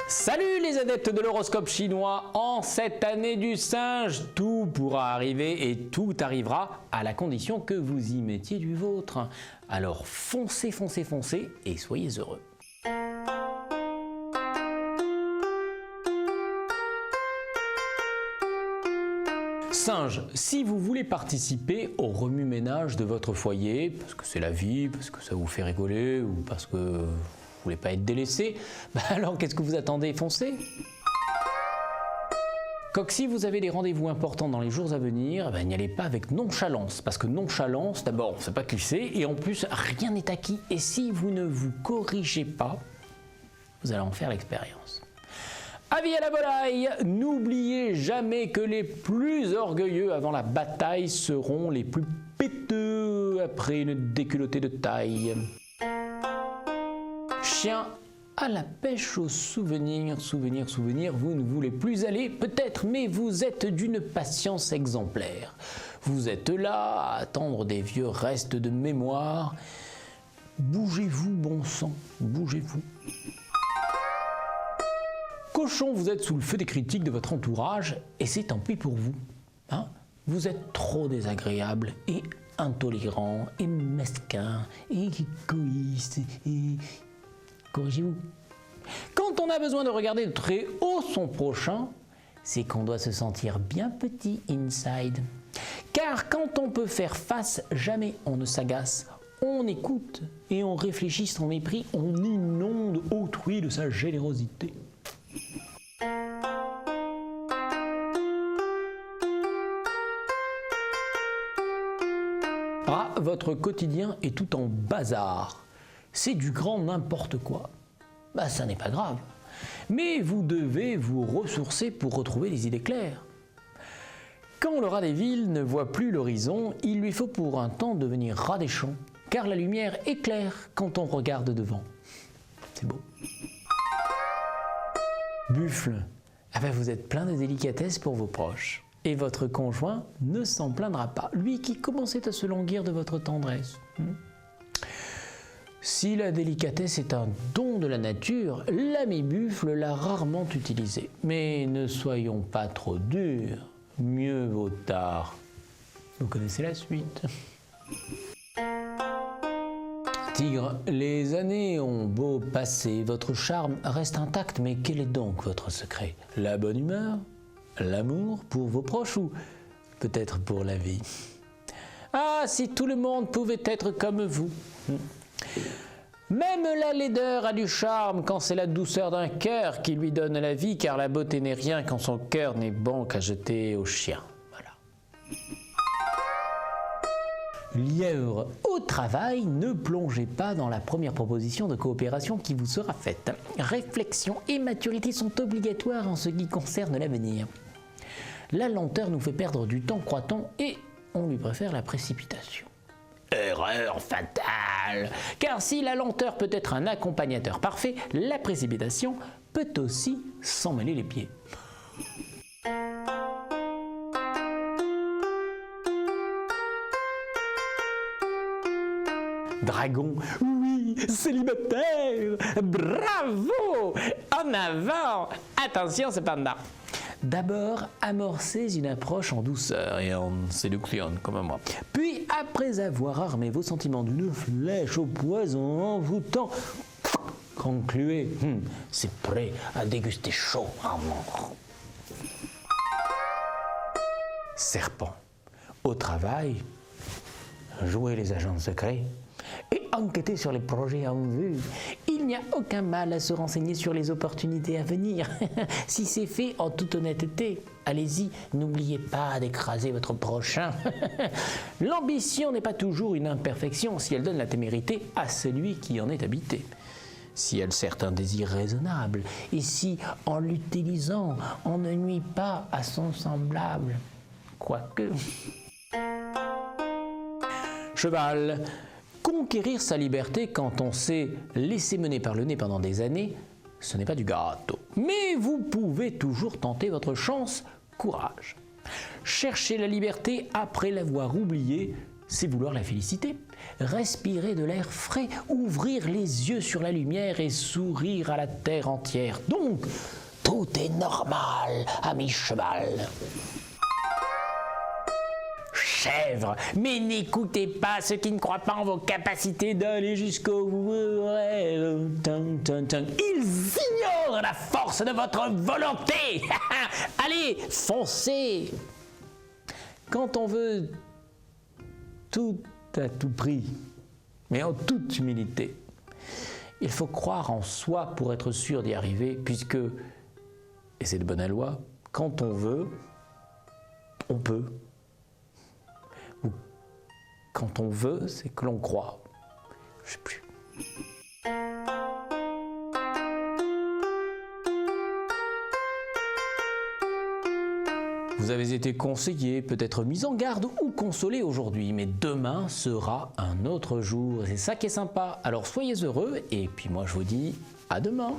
Salut les adeptes de l'horoscope chinois, en cette année du singe, tout pourra arriver et tout arrivera à la condition que vous y mettiez du vôtre. Alors foncez, foncez, foncez et soyez heureux. Singe, si vous voulez participer au remue-ménage de votre foyer, parce que c'est la vie, parce que ça vous fait rigoler ou parce que vous voulez pas être délaissé, alors qu'est-ce que vous attendez? Foncez! Quoique si vous avez des rendez-vous importants dans les jours à venir, n'y allez pas avec nonchalance, parce que nonchalance, d'abord, on ne sait pas glisser, et en plus, rien n'est acquis, et si vous ne vous corrigez pas, vous allez en faire l'expérience. Avis à la volaille, n'oubliez jamais que les plus orgueilleux avant la bataille seront les plus péteux après une déculottée de taille. Chien, à la pêche aux souvenirs, souvenirs, souvenirs, vous ne voulez plus aller, peut-être, mais vous êtes d'une patience exemplaire. Vous êtes là à attendre des vieux restes de mémoire. Bougez-vous, bon sang, bougez-vous. Cochon, vous êtes sous le feu des critiques de votre entourage et c'est tant pis pour vous. Vous êtes trop désagréable et intolérant et mesquin et égoïste et... Corrigez-vous. Quand on a besoin de regarder de très haut son prochain, c'est qu'on doit se sentir bien petit inside. Car quand on peut faire face, jamais on ne s'agace. On écoute et on réfléchit sans mépris, on inonde autrui de sa générosité. Votre quotidien est tout en bazar. C'est du grand n'importe quoi. Ça n'est pas grave. Mais vous devez vous ressourcer pour retrouver les idées claires. Quand le rat des villes ne voit plus l'horizon, il lui faut pour un temps devenir rat des champs, car la lumière éclaire quand on regarde devant. C'est beau. Buffle, vous êtes plein de délicatesse pour vos proches. Et votre conjoint ne s'en plaindra pas, lui qui commençait à se languir de votre tendresse. Si la délicatesse est un don de la nature, l'ami buffle l'a rarement utilisé. Mais ne soyons pas trop durs, mieux vaut tard. Vous connaissez la suite. Tigre, les années ont beau passer, votre charme reste intact, mais quel est donc votre secret? La bonne humeur? L'amour pour vos proches ou peut-être pour la vie? Ah, si tout le monde pouvait être comme vous! Même la laideur a du charme quand c'est la douceur d'un cœur qui lui donne la vie, car la beauté n'est rien quand son cœur n'est bon qu'à jeter au chien. Voilà. Lièvre, au travail, ne plongez pas dans la première proposition de coopération qui vous sera faite. Réflexion et maturité sont obligatoires en ce qui concerne l'avenir. La lenteur nous fait perdre du temps, croit-on, et on lui préfère la précipitation. Erreur fatale! Car si la lenteur peut être un accompagnateur parfait, la précipitation peut aussi s'en mêler les pieds. Dragon, oui, célibataire! Bravo! En avant! Attention cependant! D'abord, amorcez une approche en douceur et en séduction, comme moi. Puis, après avoir armé vos sentiments d'une flèche au poison envoûtant, concluez, c'est prêt à déguster chaud. Serpent, au travail, jouez les agents secrets et enquêtez sur les projets en vue. Il n'y a aucun mal à se renseigner sur les opportunités à venir. Si c'est fait en toute honnêteté, allez-y, n'oubliez pas d'écraser votre prochain. L'ambition n'est pas toujours une imperfection si elle donne la témérité à celui qui en est habité. Si elle sert un désir raisonnable, et si, en l'utilisant, on ne nuit pas à son semblable. Quoique... Cheval, conquérir sa liberté quand on s'est laissé mener par le nez pendant des années, ce n'est pas du gâteau. Mais vous pouvez toujours tenter votre chance, courage. Chercher la liberté après l'avoir oubliée, c'est vouloir la féliciter. Respirer de l'air frais, ouvrir les yeux sur la lumière et sourire à la terre entière. Donc, tout est normal, ami cheval. Chèvre, mais n'écoutez pas ceux qui ne croient pas en vos capacités d'aller jusqu'au bout. Ils ignorent la force de votre volonté. Allez, foncez. Quand on veut tout à tout prix, mais en toute humilité, il faut croire en soi pour être sûr d'y arriver, puisque, et c'est de bonne loi, quand on veut, on peut. Ou quand on veut, c'est que l'on croit. Je sais plus. Vous avez été conseillé, peut-être mis en garde ou consolé aujourd'hui, mais demain sera un autre jour. C'est ça qui est sympa. Alors soyez heureux et puis moi je vous dis à demain.